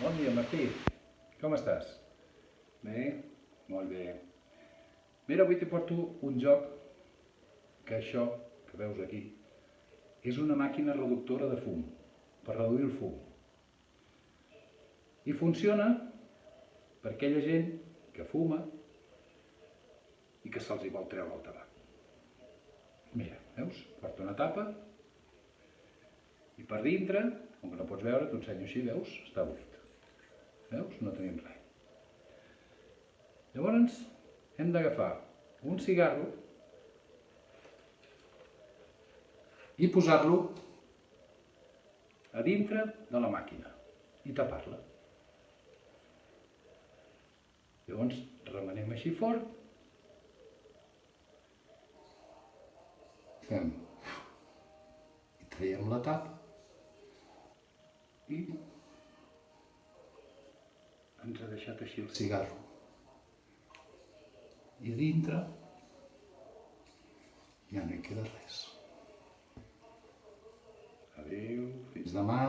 Bon dia, Martí. Com estàs? Bé? Molt bé. Mira, avui t'hi porto un joc que això que veus aquí és una màquina reductora de fum, per reduir el fum. I funciona per aquella gent que fuma i que se'ls hi vol treure el tabac. Mira, veus? Porta una tapa i per dintre, com que no pots veure, t'ho ensenyo així, veus? Està buit. Veus? No tenim res. Llavors hem d'agafar un cigarro i posar-lo a dintre de la màquina i tapar-la. Llavors remenem així fort, fem i traiem la tapa i ens ha deixat així el cigarro. I dintre ja no hi queda res. Adéu, fins demà.